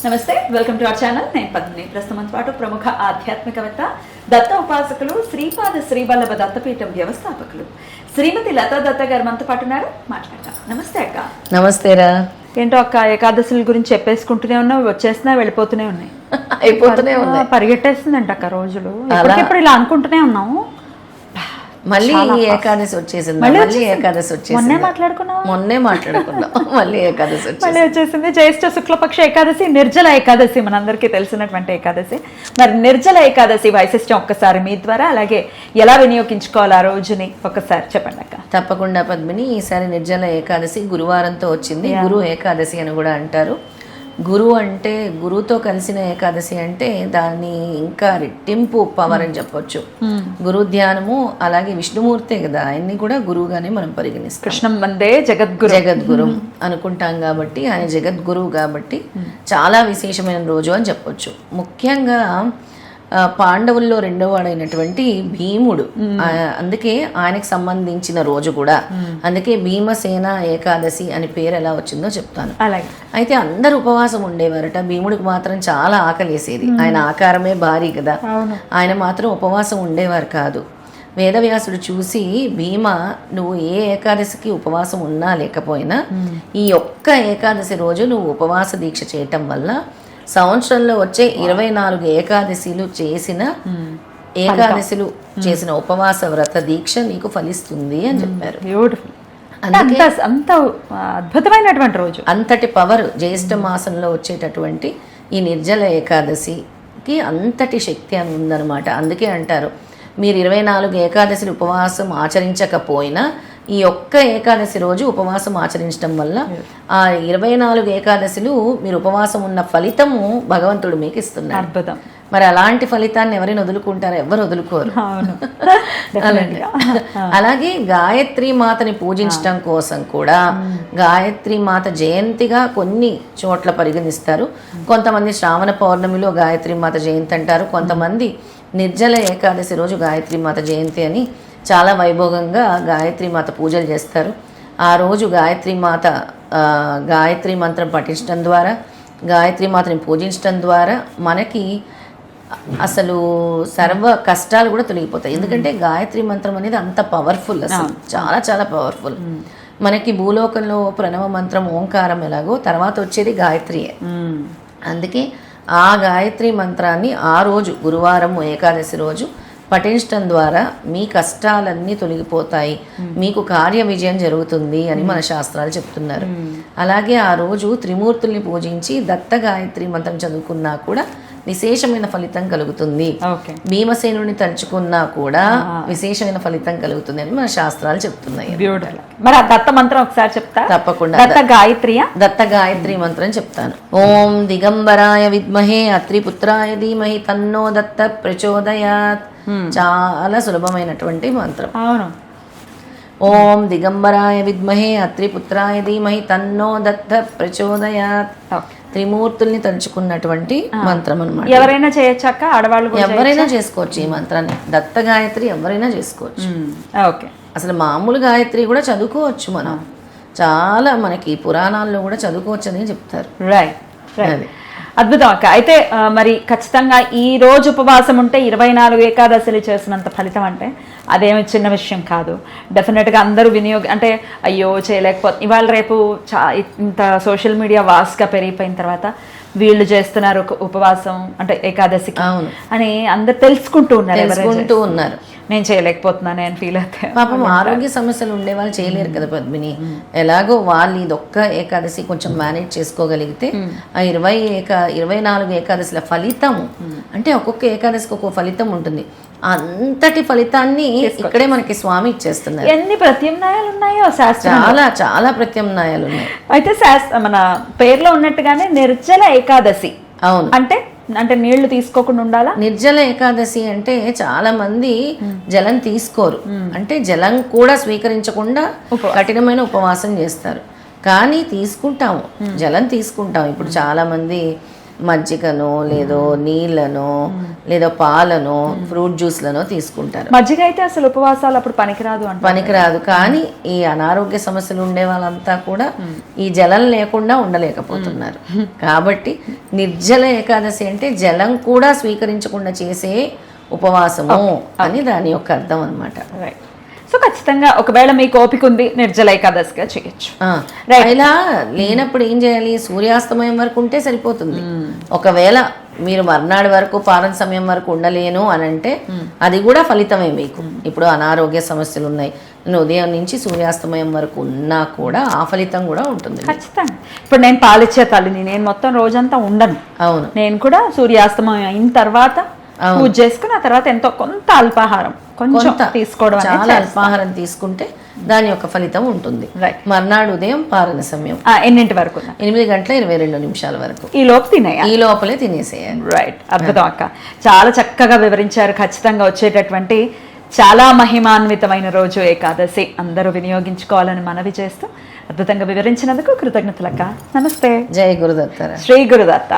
నమస్తే, welcome to our channel. నేను పద్మిని. ప్రస్తుతం పాటు ప్రముఖ ఆధ్యాత్మికవేత్త, దత్త ఉపాసకులు, శ్రీపాద శ్రీవల్లభ దత్తపీఠం వ్యవస్థాపకులు శ్రీమతి లతా దత్త గారు మనతో పాటు ఉన్నారు. మాట్లాడతాం. నమస్తే అక్క. నమస్తేరా. ఏంటో అక్క, ఏకాదశుల గురించి చెప్పేసుకుంటూనే ఉన్నావు, వచ్చేస్తున్నా వెళ్ళిపోతూనే ఉన్నాయి, అయిపోతూనే ఉన్నాయి, పరిగెట్టేస్తుందంట అక్క రోజులు. ఇప్పుడు ఇలా అనుకుంటూనే ఉన్నాము, మళ్ళీ ఏకాదశి వచ్చేసింది. మళ్ళీ ఏకాదశి వచ్చేసింది. మొన్నే మాట్లాడుకున్నాం మళ్ళీ ఏకాదశి వచ్చేసింది. జ్యేష్ఠ శుక్లపక్ష ఏకాదశి, నిర్జల ఏకాదశి, మనందరికీ తెలిసినటువంటి ఏకాదశి. మరి నిర్జల ఏకాదశి వైశిష్ట్యం ఒక్కసారి మీ ద్వారా, అలాగే ఎలా వినియోగించుకోవాలి ఆ రోజుని ఒక్కసారి చెప్పండి అక్క. తప్పకుండా పద్మిని. ఈసారి నిర్జల ఏకాదశి గురువారంతో వచ్చింది. గురు ఏకాదశి అని కూడా అంటారు. గురువు అంటే, గురువుతో కలిసిన ఏకాదశి అంటే దాన్ని ఇంకా రెట్టింపు పవర్ అని చెప్పొచ్చు. గురు ధ్యానము, అలాగే విష్ణుమూర్తే కదా, ఆయన్ని కూడా గురువుగానే మనం పరిగణిస్తాం. కృష్ణం వందే జగద్గురు అనుకుంటాం కాబట్టి ఆయన జగద్గురువు కాబట్టి చాలా విశేషమైన రోజు అని చెప్పొచ్చు. ముఖ్యంగా పాండవుల్లో రెండో వాడైనటువంటి భీముడు, అందుకే ఆయనకు సంబంధించిన రోజు కూడా, అందుకే భీమసేన ఏకాదశి అని పేరు ఎలా వచ్చిందో చెప్తాను. అయితే అందరు ఉపవాసం ఉండేవారట, భీముడికి మాత్రం చాలా ఆకలేసేది. ఆయన ఆకారమే భారీ కదా, ఆయన మాత్రం ఉపవాసం ఉండేవారు కాదు. వేదవ్యాసుడు చూసి, భీమ నువ్వు ఏ ఏకాదశికి ఉపవాసం ఉన్నా లేకపోయినా ఈ ఒక్క ఏకాదశి రోజు నువ్వు ఉపవాస దీక్ష చేయటం వల్ల సంవత్సరంలో వచ్చే 24 ఏకాదశిలు చేసిన ఉపవాస వ్రత దీక్ష నీకు ఫలిస్తుంది అని చెప్పారు. అంత అద్భుతమైనటువంటి రోజు, అంతటి పవర్ జ్యేష్ఠ మాసంలో వచ్చేటటువంటి ఈ నిర్జల ఏకాదశికి అంతటి శక్తి అని ఉందన్నమాట. అందుకే అంటారు, మీరు 24 ఏకాదశిలు ఉపవాసం ఆచరించకపోయినా ఈ ఒక్క ఏకాదశి రోజు ఉపవాసం ఆచరించడం వల్ల ఆ 24 ఏకాదశిలు మీరు ఉపవాసం ఉన్న ఫలితము భగవంతుడు మీకు ఇస్తున్నారు. అద్భుతం. మరి అలాంటి ఫలితాన్ని ఎవరైనా వదులుకుంటారో? ఎవరు వదులుకోరు. అలాగే గాయత్రి మాతని పూజించడం కోసం కూడా గాయత్రి మాత జయంతిగా కొన్ని చోట్ల పరిగణిస్తారు. కొంతమంది శ్రావణ పౌర్ణమిలో గాయత్రి మాత జయంతి అంటారు, కొంతమంది నిర్జల ఏకాదశి రోజు గాయత్రి మాత జయంతి అని చాలా వైభోగంగా గాయత్రి మాత పూజలు చేస్తారు. ఆ రోజు గాయత్రి మాత గాయత్రి మంత్రం పఠించడం ద్వారా, గాయత్రి మాతని పూజించడం ద్వారా మనకి అసలు సర్వ కష్టాలు కూడా తొలగిపోతాయి. ఎందుకంటే గాయత్రి మంత్రం అనేది అంత పవర్ఫుల్, అసలు చాలా చాలా పవర్ఫుల్. మనకి భూలోకంలో ప్రణవ మంత్రం ఓంకారం ఎలాగో, తర్వాత వచ్చేది గాయత్రియే. అందుకే ఆ గాయత్రి మంత్రాన్ని ఆ రోజు గురువారం ఏకాదశి రోజు పఠించడం ద్వారా మీ కష్టాలన్నీ తొలగిపోతాయి, మీకు కార్య విజయం జరుగుతుంది అని మన శాస్త్రాలు చెప్తున్నారు. అలాగే ఆ రోజు త్రిమూర్తుల్ని పూజించి దత్త గాయత్రి మంత్రం చదువుకున్నా కూడా విశేషమైన ఫలితం కలుగుతుంది. భీమసేనుని తలుచుకున్నా కూడా విశేషమైన ఫలితం కలుగుతుంది అని మన శాస్త్రాలు చెప్తున్నాయి. మరి ఆ దత్త మంత్రం ఒకసారి చెప్తా? తప్పకుండా. దత్త గాయత్రి మంత్రం చెప్తాను. ఓం దిగంబరాయ విద్మహే అత్రిపుత్రాయ ధీమహి తన్నో దత్త ప్రచోదయాత్. చాలా సులభమైనటువంటి మంత్రం. అవును. ఓం దిగంబరాయ విద్మహే అత్రిపుత్రాయ ధీమహి తన్నో దత్త ప్రచోదయాత్. త్రిమూర్తుల్ని తలుచుకున్నటువంటి మంత్రం అన్నమాట. ఎవరైనా చేయొచ్చాక? ఆడవాళ్ళు ఎవరైనా చేసుకోవచ్చు ఈ మంత్రాన్ని. దత్త గాయత్రి ఎవరైనా చేసుకోవచ్చు. ఓకే. అసలు మామూలు గాయత్రి కూడా చదువుకోవచ్చు మనం, చాలా మనకి పురాణాల్లో కూడా చదువుకోవచ్చు అని చెప్తారు. రైట్. అద్భుతం అక్క. అయితే మరి ఖచ్చితంగా ఈ రోజు ఉపవాసం ఉంటే 24 ఏకాదశిలు చేసినంత ఫలితం అంటే అదేమి చిన్న విషయం కాదు. డెఫినెట్గా అందరూ అంటే అయ్యో చేయలేకపోతే, ఇవాళ రేపు ఇంత సోషల్ మీడియా వాస్ట్గా పెరిగిపోయిన తర్వాత వీళ్ళు చేస్తున్నారు ఉపవాసం అంటే ఏకాదశికి అని అందరు తెలుసుకుంటూ ఉన్నారు. నేను చేయలేకపోతున్నాను అని ఫీల్ అవుతాయి. పాపం ఆరోగ్య సమస్యలు ఉండే వాళ్ళు చేయలేరు కదా పద్మిని. ఎలాగో వాళ్ళు ఇదొక్క ఏకాదశి కొంచెం మేనేజ్ చేసుకోగలిగితే ఆ 24 ఏకాదశిల ఫలితం అంటే ఒక్కొక్క ఏకాదశికి ఒక్కొక్క ఫలితం ఉంటుంది. అంతటి ఫలితాన్ని ఇక్కడే మనకి స్వామి ఇచ్చేస్తున్నారు. ఎన్ని ప్రత్యామ్నాయాలు ఉన్నాయో శాస్త్రం, చాలా చాలా ప్రత్యామ్నాయాలు ఉన్నాయి. అయితే మన పేర్లో ఉన్నట్టుగానే నిర్జల ఏకాదశి. అవును. అంటే నీళ్లు తీసుకోకుండా ఉండాలా? నిర్జల ఏకాదశి అంటే చాలా మంది జలం తీసుకోరు, అంటే జలం కూడా స్వీకరించకుండా కఠినమైన ఉపవాసం చేస్తారు. కానీ తీసుకుంటాము, జలం తీసుకుంటాం. ఇప్పుడు చాలా మంది మజ్జిగనో లేదో నీళ్ళనో లేదో పాలనో ఫ్రూట్ జ్యూస్లనో తీసుకుంటారు. మజ్జిగ అయితే అసలు ఉపవాసాలు అప్పుడు పనికిరాదు అంటే పనికిరాదు. కానీ ఈ అనారోగ్య సమస్యలు ఉండే వాళ్ళంతా కూడా ఈ జలం లేకుండా ఉండలేకపోతున్నారు. కాబట్టి నిర్జల ఏకాదశి అంటే జలం కూడా స్వీకరించకుండా చేసే ఉపవాసము అని దాని యొక్క అర్థం అన్నమాట. రైట్. సో ఖచ్చితంగా ఒకవేళ మీకు ఓపిక ఉంది నిర్జల ఏకాదశిగా చేయొచ్చు. ఇలా లేనప్పుడు ఏం చేయాలి? సూర్యాస్తమయం వరకు ఉంటే సరిపోతుంది. ఒకవేళ మీరు మర్నాడు వరకు పారణ సమయం వరకు ఉండలేను అని అంటే అది కూడా ఫలితమే మీకు. ఇప్పుడు అనారోగ్య సమస్యలు ఉన్నాయి, నేను ఉదయం నుంచి సూర్యాస్తమయం వరకు ఉన్నా కూడా ఆ ఫలితం కూడా ఉంటుంది ఖచ్చితంగా. ఇప్పుడు నేను పాలిచ్చే తల్లిని, నేను మొత్తం రోజంతా ఉండను. అవును. నేను కూడా సూర్యాస్తమయం అయిన తర్వాత పూజ చేసుకుని ఆ తర్వాత ఎంతో కొంత అల్పాహారం కొంచెం తీసుకోవడం, చాలా అల్పాహారం తీసుకుంటే దాని యొక్క ఫలితం ఉంటుంది. మర్నాడు ఉదయం పారణ సమయం ఎన్నింటి వరకు? 8:22 వరకు. ఈ లోపు తినేయాలి, ఈ లోపలే తినేసేయాలి. రైట్. అద్భుతం అక్క, చాలా చక్కగా వివరించారు. ఖచ్చితంగా వచ్చేటటువంటి చాలా మహిమాన్వితమైన రోజు ఏకాదశి, అందరూ వినియోగించుకోవాలని మనవి చేస్తూ అద్భుతంగా వివరించినందుకు కృతజ్ఞతలక్క. నమస్తే. జై గురుదత్త. శ్రీ గురుదత్త.